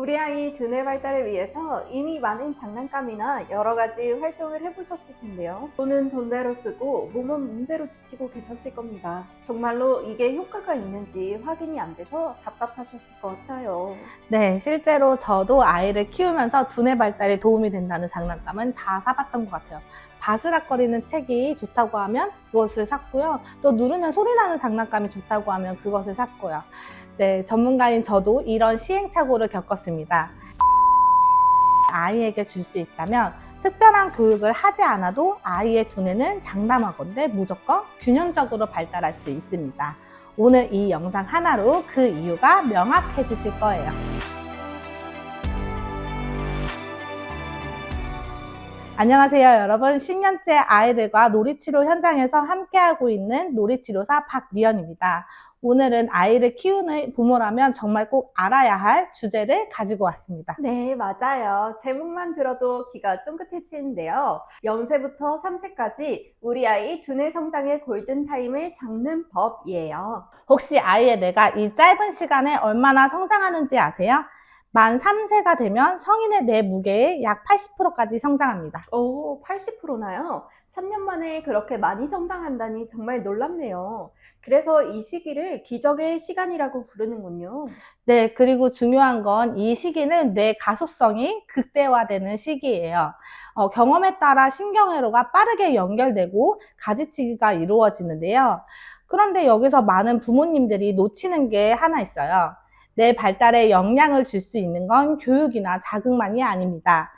우리 아이 두뇌 발달을 위해서 이미 많은 장난감이나 여러 가지 활동을 해보셨을 텐데요. 돈은 돈대로 쓰고 몸은 몸대로 지치고 계셨을 겁니다. 정말로 이게 효과가 있는지 확인이 안 돼서 답답하셨을 것 같아요. 네, 실제로 저도 아이를 키우면서 두뇌 발달에 도움이 된다는 장난감은 다 사봤던 것 같아요. 바스락거리는 책이 좋다고 하면 그것을 샀고요. 또 누르면 소리 나는 장난감이 좋다고 하면 그것을 샀고요. 네, 전문가인 저도 이런 시행착오를 겪었습니다. 아이에게 줄 수 있다면 특별한 교육을 하지 않아도 아이의 두뇌는 장담하건대 무조건 균형적으로 발달할 수 있습니다. 오늘 이 영상 하나로 그 이유가 명확해지실 거예요. 안녕하세요, 여러분. 10년째 아이들과 놀이치료 현장에서 함께하고 있는 놀이치료사 박미연입니다. 오늘은 아이를 키우는 부모라면 정말 꼭 알아야 할 주제를 가지고 왔습니다. 네, 맞아요. 제목만 들어도 귀가 쫑긋해지는데요. 0세부터 3세까지 우리 아이 두뇌 성장의 골든타임을 잡는 법이에요. 혹시 아이의 뇌가 이 짧은 시간에 얼마나 성장하는지 아세요? 만 3세가 되면 성인의 뇌 무게의 약 80%까지 성장합니다. 오, 80%나요? 3년 만에 그렇게 많이 성장한다니 정말 놀랍네요. 그래서 이 시기를 기적의 시간이라고 부르는군요. 네, 그리고 중요한 건 이 시기는 뇌 가소성이 극대화되는 시기예요. 경험에 따라 신경회로가 빠르게 연결되고 가지치기가 이루어지는데요. 그런데 여기서 많은 부모님들이 놓치는 게 하나 있어요. 뇌 발달에 영향을 줄 수 있는 건 교육이나 자극만이 아닙니다.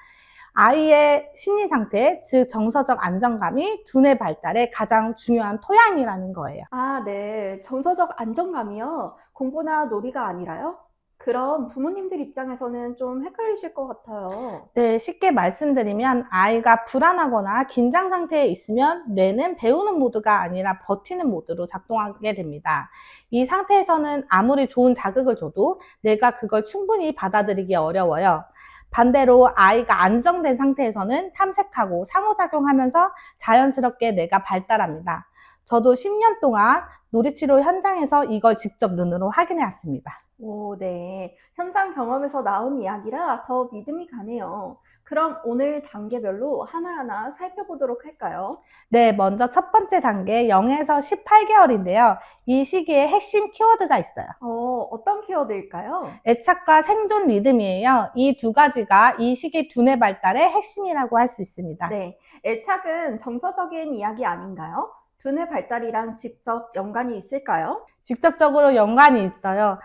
아이의 심리 상태, 즉 정서적 안정감이 두뇌 발달의 가장 중요한 토양이라는 거예요. 아, 네. 정서적 안정감이요? 공부나 놀이가 아니라요? 그럼 부모님들 입장에서는 좀 헷갈리실 것 같아요. 네, 쉽게 말씀드리면 아이가 불안하거나 긴장 상태에 있으면 뇌는 배우는 모드가 아니라 버티는 모드로 작동하게 됩니다. 이 상태에서는 아무리 좋은 자극을 줘도 뇌가 그걸 충분히 받아들이기 어려워요. 반대로 아이가 안정된 상태에서는 탐색하고 상호작용하면서 자연스럽게 뇌가 발달합니다. 저도 10년 동안 놀이치료 현장에서 이걸 직접 눈으로 확인해 왔습니다. 오, 네. 현장 경험에서 나온 이야기라 더 믿음이 가네요. 그럼 오늘 단계별로 하나하나 살펴보도록 할까요? 네, 먼저 첫 번째 단계 0에서 18개월인데요. 이 시기에 핵심 키워드가 있어요. 어떤 키워드일까요? 애착과 생존 리듬이에요. 이 두 가지가 이 시기 두뇌 발달의 핵심이라고 할 수 있습니다. 네. 애착은 정서적인 이야기 아닌가요? 두뇌 발달이랑 직접 연관이 있을까요? 직접적으로 연관이 있어요.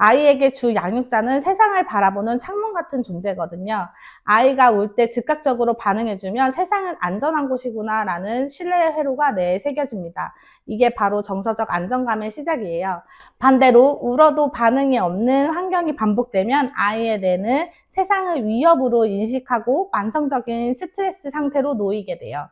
아이에게 주 양육자는 세상을 바라보는 창문 같은 존재거든요. 아이가 울 때 즉각적으로 반응해주면 세상은 안전한 곳이구나 라는 신뢰의 회로가 뇌에 새겨집니다. 이게 바로 정서적 안정감의 시작이에요. 반대로 울어도 반응이 없는 환경이 반복되면 아이의 뇌는 세상을 위협으로 인식하고 만성적인 스트레스 상태로 놓이게 돼요.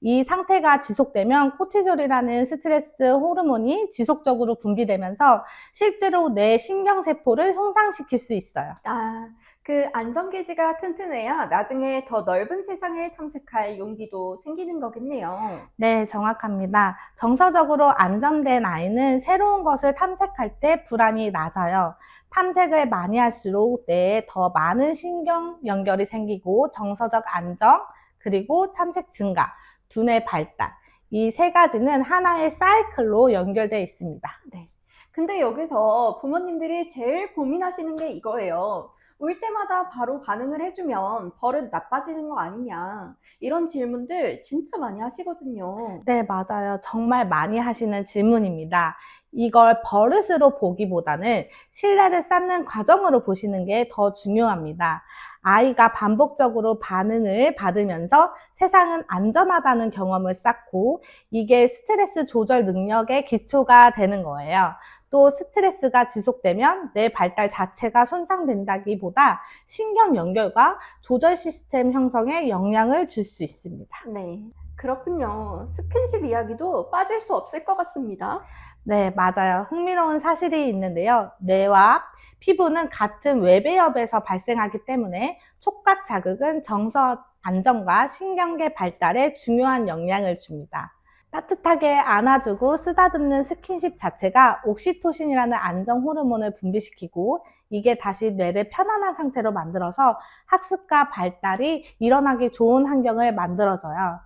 이 상태가 지속되면 코티졸이라는 스트레스 호르몬이 지속적으로 분비되면서 실제로 뇌 신경세포를 손상시킬 수 있어요. 아, 그 안전기지가 튼튼해야 나중에 더 넓은 세상을 탐색할 용기도 생기는 거겠네요. 네, 정확합니다. 정서적으로 안정된 아이는 새로운 것을 탐색할 때 불안이 낮아요. 탐색을 많이 할수록 뇌에 더 많은 신경 연결이 생기고 정서적 안정, 그리고 탐색 증가, 두뇌 발달. 이 세 가지는 하나의 사이클로 연결되어 있습니다. 네. 근데 여기서 부모님들이 제일 고민하시는 게 이거예요. 울 때마다 바로 반응을 해주면 버릇 나빠지는 거 아니냐. 이런 질문들 진짜 많이 하시거든요. 네, 맞아요. 정말 많이 하시는 질문입니다. 이걸 버릇으로 보기보다는 신뢰를 쌓는 과정으로 보시는 게 더 중요합니다. 아이가 반복적으로 반응을 받으면서 세상은 안전하다는 경험을 쌓고 이게 스트레스 조절 능력의 기초가 되는 거예요. 또 스트레스가 지속되면 뇌 발달 자체가 손상된다기보다 신경 연결과 조절 시스템 형성에 영향을 줄 수 있습니다. 네. 그렇군요. 스킨십 이야기도 빠질 수 없을 것 같습니다. 네, 맞아요. 흥미로운 사실이 있는데요. 뇌와 피부는 같은 외배엽에서 발생하기 때문에 촉각 자극은 정서 안정과 신경계 발달에 중요한 영향을 줍니다. 따뜻하게 안아주고 쓰다듬는 스킨십 자체가 옥시토신이라는 안정 호르몬을 분비시키고 이게 다시 뇌를 편안한 상태로 만들어서 학습과 발달이 일어나기 좋은 환경을 만들어줘요.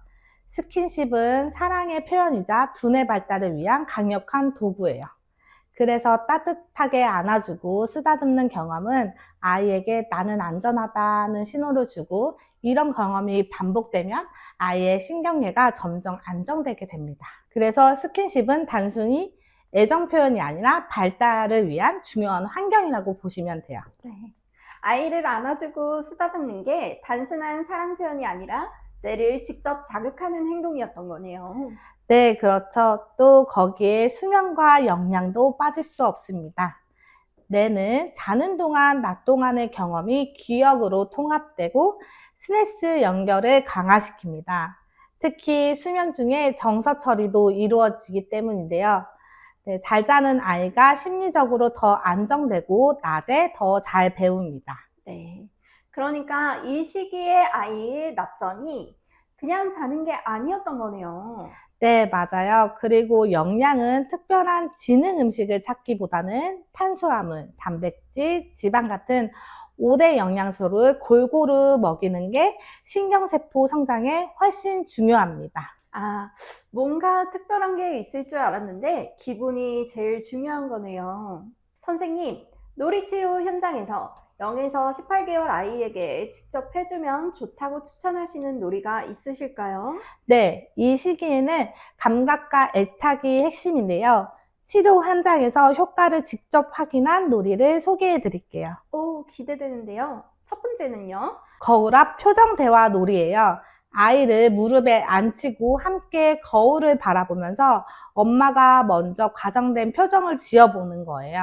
스킨십은 사랑의 표현이자 두뇌 발달을 위한 강력한 도구예요. 그래서 따뜻하게 안아주고 쓰다듬는 경험은 아이에게 나는 안전하다는 신호를 주고 이런 경험이 반복되면 아이의 신경계가 점점 안정되게 됩니다. 그래서 스킨십은 단순히 애정 표현이 아니라 발달을 위한 중요한 환경이라고 보시면 돼요. 네. 아이를 안아주고 쓰다듬는 게 단순한 사랑 표현이 아니라 뇌를 직접 자극하는 행동이었던 거네요. 네, 그렇죠. 또 거기에 수면과 영양도 빠질 수 없습니다. 뇌는 자는 동안, 낮 동안의 경험이 기억으로 통합되고 스트레스 연결을 강화시킵니다. 특히 수면 중에 정서 처리도 이루어지기 때문인데요. 네, 잘 자는 아이가 심리적으로 더 안정되고 낮에 더 잘 배웁니다. 네. 그러니까 이 시기에 아이의 낮잠이 그냥 자는 게 아니었던 거네요. 네, 맞아요. 그리고 영양은 특별한 지능 음식을 찾기보다는 탄수화물, 단백질, 지방 같은 5대 영양소를 골고루 먹이는 게 신경세포 성장에 훨씬 중요합니다. 아, 뭔가 특별한 게 있을 줄 알았는데 기분이 제일 중요한 거네요. 선생님, 놀이치료 현장에서 0에서 18개월 아이에게 직접 해주면 좋다고 추천하시는 놀이가 있으실까요? 네, 이 시기에는 감각과 애착이 핵심인데요. 치료 현장에서 효과를 직접 확인한 놀이를 소개해 드릴게요. 오, 기대되는데요. 첫 번째는요? 거울 앞 표정 대화 놀이예요. 아이를 무릎에 앉히고 함께 거울을 바라보면서 엄마가 먼저 과장된 표정을 지어보는 거예요.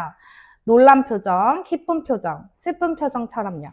놀란 표정, 기쁜 표정, 슬픈 표정처럼요.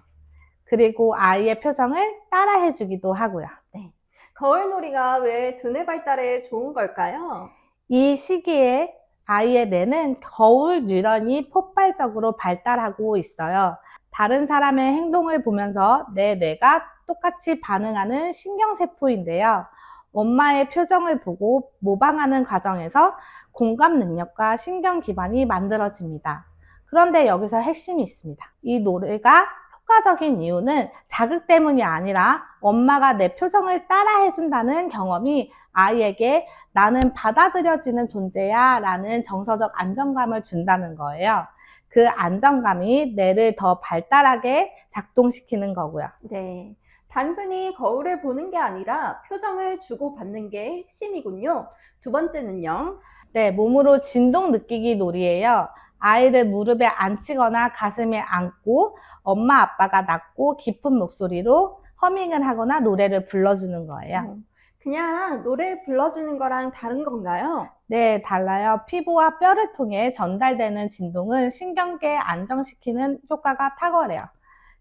그리고 아이의 표정을 따라해 주기도 하고요. 네. 거울놀이가 왜 두뇌 발달에 좋은 걸까요? 이 시기에 아이의 뇌는 거울 뉴런이 폭발적으로 발달하고 있어요. 다른 사람의 행동을 보면서 내 뇌가 똑같이 반응하는 신경세포인데요. 엄마의 표정을 보고 모방하는 과정에서 공감 능력과 신경 기반이 만들어집니다. 그런데 여기서 핵심이 있습니다. 이 노래가 효과적인 이유는 자극 때문이 아니라 엄마가 내 표정을 따라해준다는 경험이 아이에게 나는 받아들여지는 존재야 라는 정서적 안정감을 준다는 거예요. 그 안정감이 뇌를 더 발달하게 작동시키는 거고요. 네. 단순히 거울을 보는 게 아니라 표정을 주고받는 게 핵심이군요. 두 번째는요? 네, 몸으로 진동 느끼기 놀이예요. 아이를 무릎에 앉히거나 가슴에 안고 엄마 아빠가 낮고 깊은 목소리로 허밍을 하거나 노래를 불러주는 거예요. 그냥 노래 불러주는 거랑 다른 건가요? 네, 달라요. 피부와 뼈를 통해 전달되는 진동은 신경계 안정시키는 효과가 탁월해요.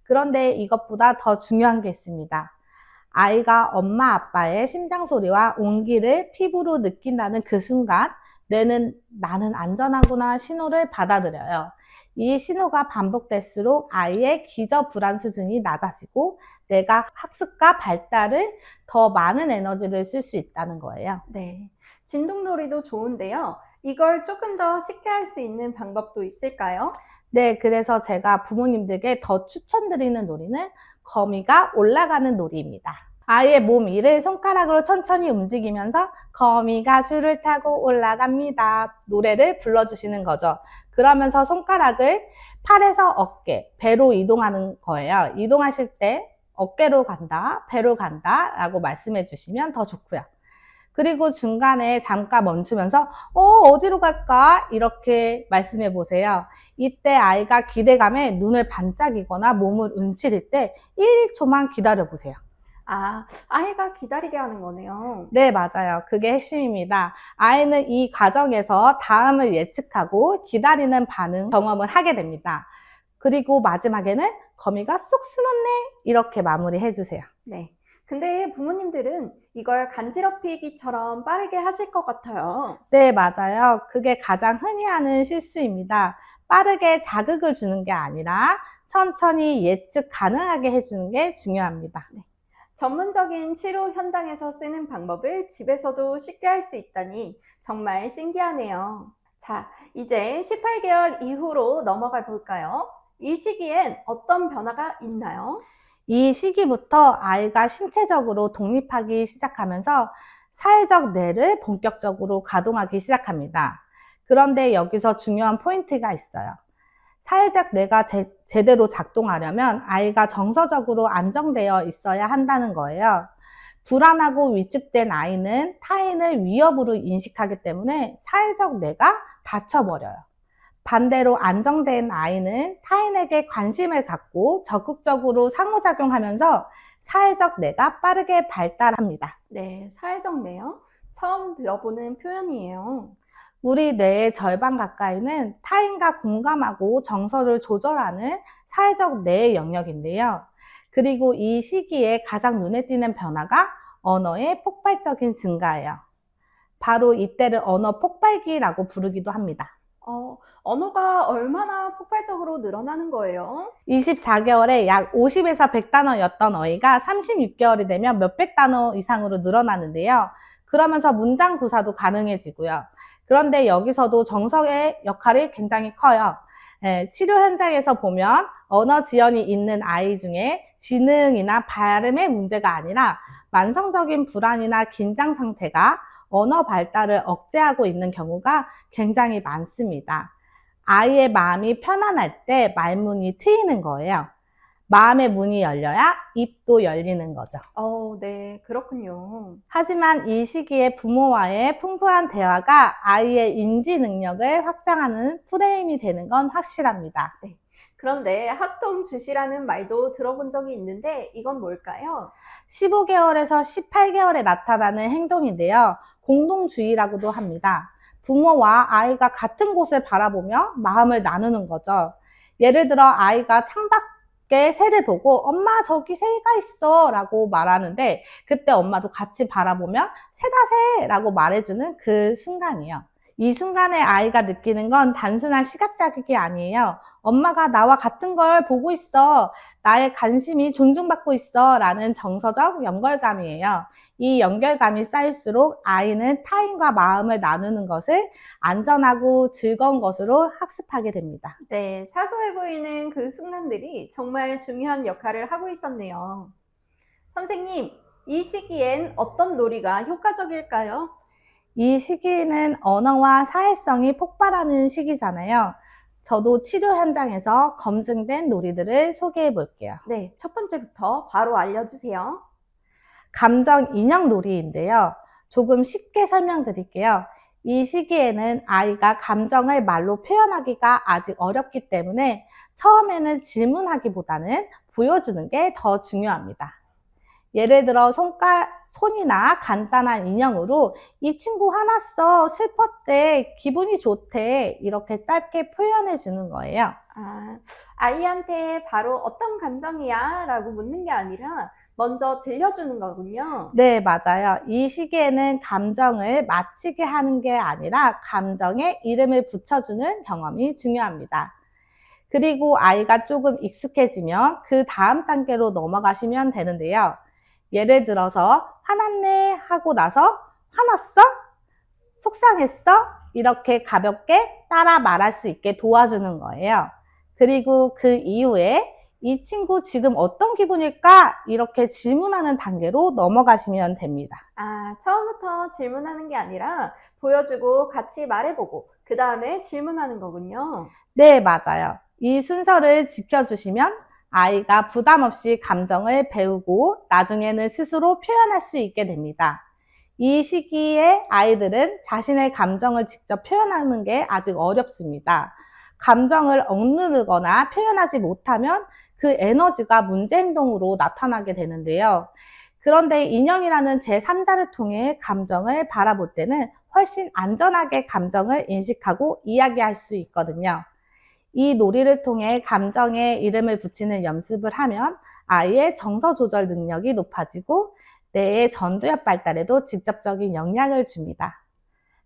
그런데 이것보다 더 중요한 게 있습니다. 아이가 엄마 아빠의 심장 소리와 온기를 피부로 느낀다는 그 순간 뇌는 나는 안전하구나 신호를 받아들여요. 이 신호가 반복될수록 아이의 기저 불안 수준이 낮아지고 내가 학습과 발달을 더 많은 에너지를 쓸 수 있다는 거예요. 네. 진동놀이도 좋은데요. 이걸 조금 더 쉽게 할 수 있는 방법도 있을까요? 네, 그래서 제가 부모님들께 더 추천드리는 놀이는 거미가 올라가는 놀이입니다. 아이의 몸 위를 손가락으로 천천히 움직이면서 거미가 줄을 타고 올라갑니다. 노래를 불러주시는 거죠. 그러면서 손가락을 팔에서 어깨, 배로 이동하는 거예요. 이동하실 때 어깨로 간다, 배로 간다 라고 말씀해 주시면 더 좋고요. 그리고 중간에 잠깐 멈추면서 어디로 갈까? 이렇게 말씀해 보세요. 이때 아이가 기대감에 눈을 반짝이거나 몸을 움츠릴 때 1, 2초만 기다려 보세요. 아, 아이가 기다리게 하는 거네요. 네, 맞아요. 그게 핵심입니다. 아이는 이 과정에서 다음을 예측하고 기다리는 반응 경험을 하게 됩니다. 그리고 마지막에는 거미가 쏙 숨었네 이렇게 마무리해 주세요. 네. 근데 부모님들은 이걸 간지럽히기처럼 빠르게 하실 것 같아요. 네, 맞아요. 그게 가장 흔히 하는 실수입니다. 빠르게 자극을 주는 게 아니라 천천히 예측 가능하게 해주는 게 중요합니다. 전문적인 치료 현장에서 쓰는 방법을 집에서도 쉽게 할 수 있다니 정말 신기하네요. 자, 이제 18개월 이후로 넘어가 볼까요? 이 시기엔 어떤 변화가 있나요? 이 시기부터 아이가 신체적으로 독립하기 시작하면서 사회적 뇌를 본격적으로 가동하기 시작합니다. 그런데 여기서 중요한 포인트가 있어요. 사회적 뇌가 제대로 작동하려면 아이가 정서적으로 안정되어 있어야 한다는 거예요. 불안하고 위축된 아이는 타인을 위협으로 인식하기 때문에 사회적 뇌가 닫혀버려요. 반대로 안정된 아이는 타인에게 관심을 갖고 적극적으로 상호작용하면서 사회적 뇌가 빠르게 발달합니다. 네, 사회적 내요? 처음 들어보는 표현이에요. 우리 뇌의 절반 가까이는 타인과 공감하고 정서를 조절하는 사회적 뇌의 영역인데요. 그리고 이 시기에 가장 눈에 띄는 변화가 언어의 폭발적인 증가예요. 바로 이때를 언어 폭발기라고 부르기도 합니다. 언어가 얼마나 폭발적으로 늘어나는 거예요? 24개월에 약 50에서 100단어였던 어휘가 36개월이 되면 몇백 단어 이상으로 늘어나는데요. 그러면서 문장 구사도 가능해지고요. 그런데 여기서도 정서의 역할이 굉장히 커요. 치료 현장에서 보면 언어 지연이 있는 아이 중에 지능이나 발음의 문제가 아니라 만성적인 불안이나 긴장 상태가 언어 발달을 억제하고 있는 경우가 굉장히 많습니다. 아이의 마음이 편안할 때 말문이 트이는 거예요. 마음의 문이 열려야 입도 열리는 거죠. 네, 그렇군요. 하지만 이 시기에 부모와의 풍부한 대화가 아이의 인지 능력을 확장하는 프레임이 되는 건 확실합니다. 네. 그런데 합동 주시라는 말도 들어본 적이 있는데 이건 뭘까요? 15개월에서 18개월에 나타나는 행동인데요. 공동주의라고도 합니다. 부모와 아이가 같은 곳을 바라보며 마음을 나누는 거죠. 예를 들어 아이가 창밖에 새를 보고 엄마 저기 새가 있어 라고 말하는데 그때 엄마도 같이 바라보며 새다 새 라고 말해주는 그 순간이요. 이 순간에 아이가 느끼는 건 단순한 시각자극이 아니에요. 엄마가 나와 같은 걸 보고 있어. 나의 관심이 존중받고 있어. 라는 정서적 연결감이에요. 이 연결감이 쌓일수록 아이는 타인과 마음을 나누는 것을 안전하고 즐거운 것으로 학습하게 됩니다. 네, 사소해 보이는 그 순간들이 정말 중요한 역할을 하고 있었네요. 선생님, 이 시기엔 어떤 놀이가 효과적일까요? 이 시기는 언어와 사회성이 폭발하는 시기잖아요. 저도 치료 현장에서 검증된 놀이들을 소개해 볼게요. 네, 첫 번째부터 바로 알려주세요. 감정 인형 놀이인데요. 조금 쉽게 설명드릴게요. 이 시기에는 아이가 감정을 말로 표현하기가 아직 어렵기 때문에 처음에는 질문하기보다는 보여주는 게 더 중요합니다. 예를 들어 손이나 간단한 인형으로 이 친구 화났어, 슬펐대, 기분이 좋대 이렇게 짧게 표현해 주는 거예요. 아이한테 바로 어떤 감정이야? 라고 묻는 게 아니라 먼저 들려주는 거군요. 네, 맞아요. 이 시기에는 감정을 맞히게 하는 게 아니라 감정에 이름을 붙여주는 경험이 중요합니다. 그리고 아이가 조금 익숙해지면 그 다음 단계로 넘어가시면 되는데요. 예를 들어서 화났네 하고 나서 화났어? 속상했어? 이렇게 가볍게 따라 말할 수 있게 도와주는 거예요. 그리고 그 이후에 이 친구 지금 어떤 기분일까? 이렇게 질문하는 단계로 넘어가시면 됩니다. 처음부터 질문하는 게 아니라 보여주고 같이 말해보고 그 다음에 질문하는 거군요. 네, 맞아요. 이 순서를 지켜주시면 아이가 부담 없이 감정을 배우고 나중에는 스스로 표현할 수 있게 됩니다. 이 시기에 아이들은 자신의 감정을 직접 표현하는 게 아직 어렵습니다. 감정을 억누르거나 표현하지 못하면 그 에너지가 문제 행동으로 나타나게 되는데요. 그런데 인형이라는 제3자를 통해 감정을 바라볼 때는 훨씬 안전하게 감정을 인식하고 이야기할 수 있거든요. 이 놀이를 통해 감정에 이름을 붙이는 연습을 하면 아이의 정서 조절 능력이 높아지고 뇌의 전두엽 발달에도 직접적인 영향을 줍니다.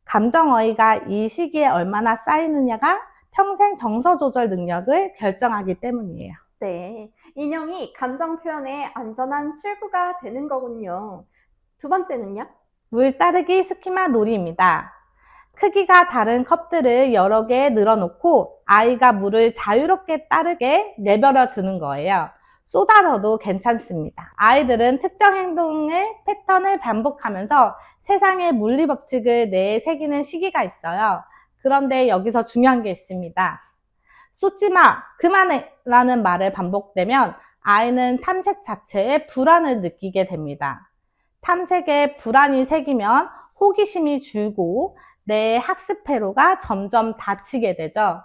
감정 어휘가 이 시기에 얼마나 쌓이느냐가 평생 정서 조절 능력을 결정하기 때문이에요. 네, 인형이 감정 표현의 안전한 출구가 되는 거군요. 두 번째는요? 물 따르기 스키마 놀이입니다. 크기가 다른 컵들을 여러 개 늘어놓고 아이가 물을 자유롭게 따르게 내버려 두는 거예요. 쏟아져도 괜찮습니다. 아이들은 특정 행동의 패턴을 반복하면서 세상의 물리 법칙을 뇌에 새기는 시기가 있어요. 그런데 여기서 중요한 게 있습니다. 쏟지 마, 그만해 라는 말을 반복되면 아이는 탐색 자체에 불안을 느끼게 됩니다. 탐색에 불안이 생기면 호기심이 줄고 내 학습 회로가 점점 닫히게 되죠.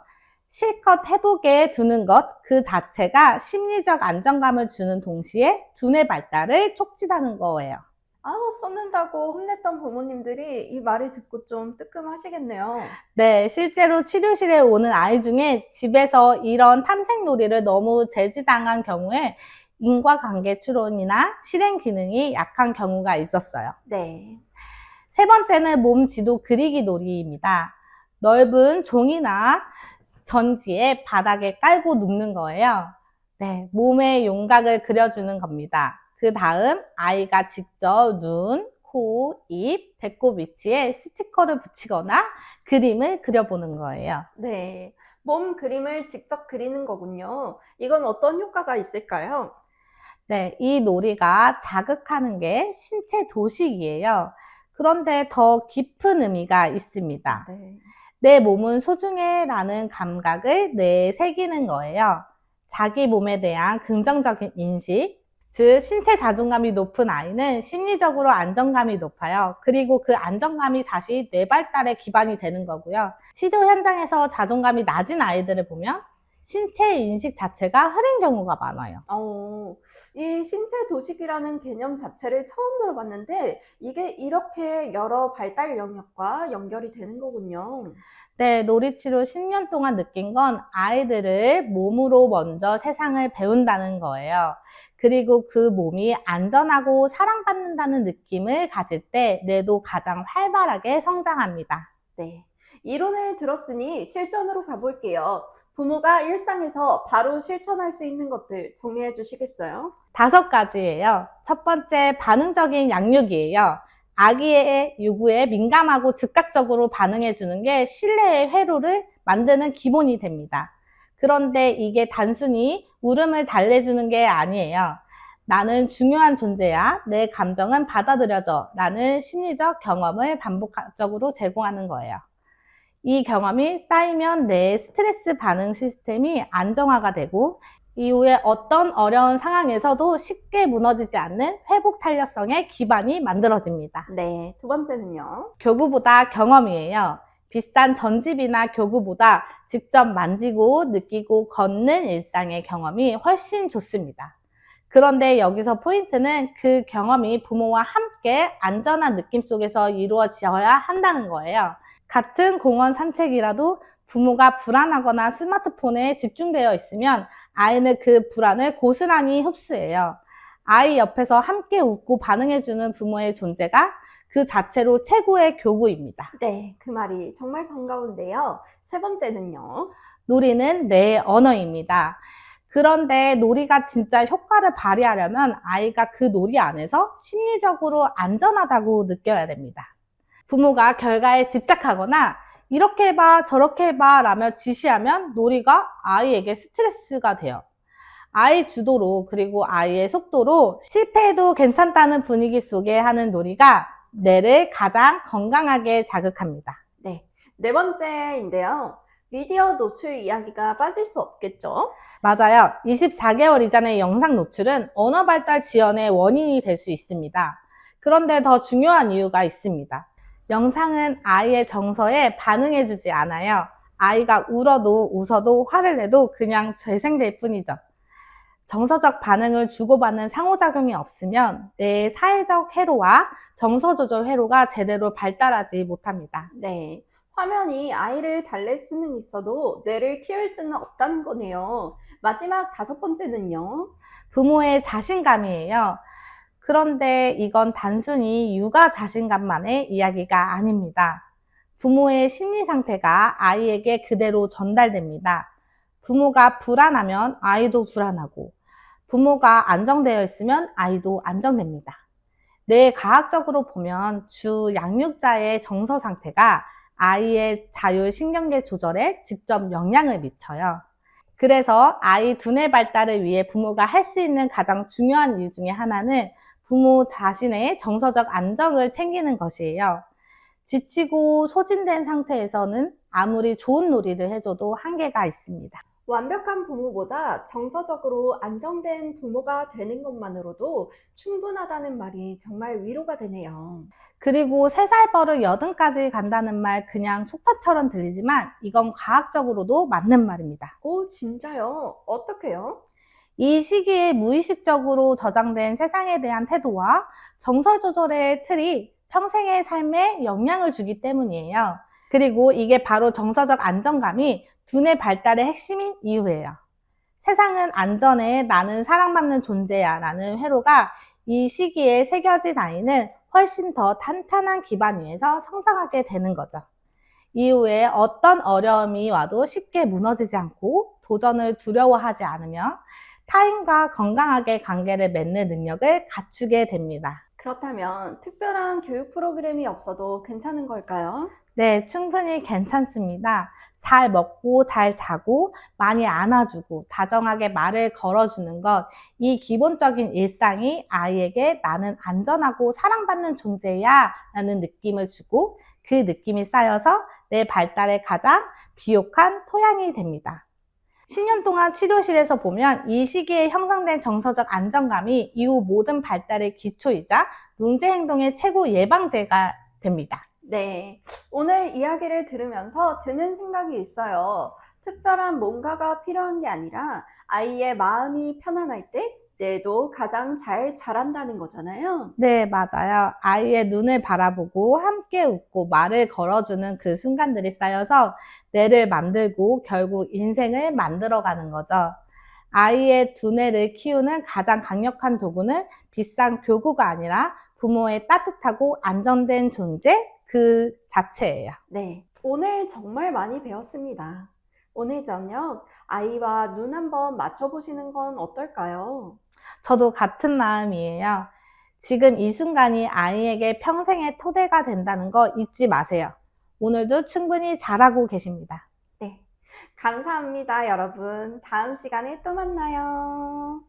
실컷 해보게 두는 것 그 자체가 심리적 안정감을 주는 동시에 두뇌 발달을 촉진하는 거예요. 아, 쏟는다고 혼냈던 부모님들이 이 말을 듣고 좀 뜨끔하시겠네요. 네, 실제로 치료실에 오는 아이 중에 집에서 이런 탐색놀이를 너무 제지당한 경우에 인과관계 추론이나 실행 기능이 약한 경우가 있었어요. 네. 세 번째는 몸 지도 그리기 놀이입니다. 넓은 종이나 전지에 바닥에 깔고 눕는 거예요. 네, 몸의 윤곽을 그려주는 겁니다. 그 다음 아이가 직접 눈, 코, 입, 배꼽 위치에 스티커를 붙이거나 그림을 그려보는 거예요. 네. 몸 그림을 직접 그리는 거군요. 이건 어떤 효과가 있을까요? 네, 이 놀이가 자극하는 게 신체 도식이에요. 그런데 더 깊은 의미가 있습니다. 네. 내 몸은 소중해라는 감각을 뇌에 새기는 거예요. 자기 몸에 대한 긍정적인 인식, 즉 신체 자존감이 높은 아이는 심리적으로 안정감이 높아요. 그리고 그 안정감이 다시 뇌 발달의 기반이 되는 거고요. 치료 현장에서 자존감이 낮은 아이들을 보면 신체 인식 자체가 흐린 경우가 많아요. 이 신체 도식이라는 개념 자체를 처음 들어봤는데 이게 이렇게 여러 발달 영역과 연결이 되는 거군요. 네, 놀이치료 10년 동안 느낀 건 아이들을 몸으로 먼저 세상을 배운다는 거예요. 그리고 그 몸이 안전하고 사랑받는다는 느낌을 가질 때 뇌도 가장 활발하게 성장합니다. 네. 이론을 들었으니 실전으로 가볼게요. 부모가 일상에서 바로 실천할 수 있는 것들 정리해 주시겠어요? 5가지예요. 첫 번째, 반응적인 양육이에요. 아기의 요구에 민감하고 즉각적으로 반응해 주는 게 신뢰의 회로를 만드는 기본이 됩니다. 그런데 이게 단순히 울음을 달래주는 게 아니에요. 나는 중요한 존재야. 내 감정은 받아들여져. 라는 심리적 경험을 반복적으로 제공하는 거예요. 이 경험이 쌓이면 내 스트레스 반응 시스템이 안정화가 되고 이후에 어떤 어려운 상황에서도 쉽게 무너지지 않는 회복 탄력성의 기반이 만들어집니다. 네. 두 번째는요? 교구보다 경험이에요. 비싼 전집이나 교구보다 직접 만지고 느끼고 걷는 일상의 경험이 훨씬 좋습니다. 그런데 여기서 포인트는 그 경험이 부모와 함께 안전한 느낌 속에서 이루어져야 한다는 거예요. 같은 공원 산책이라도 부모가 불안하거나 스마트폰에 집중되어 있으면 아이는 그 불안을 고스란히 흡수해요. 아이 옆에서 함께 웃고 반응해주는 부모의 존재가 그 자체로 최고의 교구입니다. 네. 그 말이 정말 반가운데요. 세 번째는요? 놀이는 내 언어입니다. 그런데 놀이가 진짜 효과를 발휘하려면 아이가 그 놀이 안에서 심리적으로 안전하다고 느껴야 됩니다. 부모가 결과에 집착하거나 이렇게 해봐 저렇게 해봐 라며 지시하면 놀이가 아이에게 스트레스가 돼요. 아이 주도로 그리고 아이의 속도로 실패해도 괜찮다는 분위기 속에 하는 놀이가 뇌를 가장 건강하게 자극합니다. 네. 네 번째인데요. 미디어 노출 이야기가 빠질 수 없겠죠? 맞아요. 24개월 이전의 영상 노출은 언어 발달 지연의 원인이 될 수 있습니다. 그런데 더 중요한 이유가 있습니다. 영상은 아이의 정서에 반응해주지 않아요. 아이가 울어도 웃어도 화를 내도 그냥 재생될 뿐이죠. 정서적 반응을 주고받는 상호작용이 없으면 내 사회적 회로와 정서조절 회로가 제대로 발달하지 못합니다. 네. 화면이 아이를 달랠 수는 있어도 뇌를 키울 수는 없다는 거네요. 마지막 다섯 번째는요. 부모의 자신감이에요. 그런데 이건 단순히 육아 자신감만의 이야기가 아닙니다. 부모의 심리 상태가 아이에게 그대로 전달됩니다. 부모가 불안하면 아이도 불안하고, 부모가 안정되어 있으면 아이도 안정됩니다. 뇌과학적으로 보면 주 양육자의 정서 상태가 아이의 자율신경계 조절에 직접 영향을 미쳐요. 그래서 아이 두뇌 발달을 위해 부모가 할 수 있는 가장 중요한 일 중에 하나는 부모 자신의 정서적 안정을 챙기는 것이에요. 지치고 소진된 상태에서는 아무리 좋은 놀이를 해줘도 한계가 있습니다. 완벽한 부모보다 정서적으로 안정된 부모가 되는 것만으로도 충분하다는 말이 정말 위로가 되네요. 그리고 3살 버릇 80까지 간다는 말 그냥 속타처럼 들리지만 이건 과학적으로도 맞는 말입니다. 오, 진짜요? 어떻게요? 이 시기에 무의식적으로 저장된 세상에 대한 태도와 정서 조절의 틀이 평생의 삶에 영향을 주기 때문이에요. 그리고 이게 바로 정서적 안정감이 두뇌 발달의 핵심인 이유예요. 세상은 안전해, 나는 사랑받는 존재야 라는 회로가 이 시기에 새겨진 아이는 훨씬 더 탄탄한 기반 위에서 성장하게 되는 거죠. 이후에 어떤 어려움이 와도 쉽게 무너지지 않고 도전을 두려워하지 않으며 타인과 건강하게 관계를 맺는 능력을 갖추게 됩니다. 그렇다면 특별한 교육 프로그램이 없어도 괜찮은 걸까요? 네, 충분히 괜찮습니다. 잘 먹고 잘 자고 많이 안아주고 다정하게 말을 걸어주는 것, 이 기본적인 일상이 아이에게 나는 안전하고 사랑받는 존재야 라는 느낌을 주고 그 느낌이 쌓여서 내 발달에 가장 비옥한 토양이 됩니다. 10년 동안 치료실에서 보면 이 시기에 형성된 정서적 안정감이 이후 모든 발달의 기초이자 문제행동의 최고 예방제가 됩니다. 네, 오늘 이야기를 들으면서 드는 생각이 있어요. 특별한 뭔가가 필요한 게 아니라 아이의 마음이 편안할 때 뇌도 가장 잘 자란다는 거잖아요. 네, 맞아요. 아이의 눈을 바라보고 함께 웃고 말을 걸어주는 그 순간들이 쌓여서 뇌를 만들고 결국 인생을 만들어가는 거죠. 아이의 두뇌를 키우는 가장 강력한 도구는 비싼 교구가 아니라 부모의 따뜻하고 안정된 존재 그 자체예요. 네, 오늘 정말 많이 배웠습니다. 오늘 저녁 아이와 눈 한번 맞춰보시는 건 어떨까요? 저도 같은 마음이에요. 지금 이 순간이 아이에게 평생의 토대가 된다는 거 잊지 마세요. 오늘도 충분히 잘하고 계십니다. 네, 감사합니다, 여러분. 다음 시간에 또 만나요.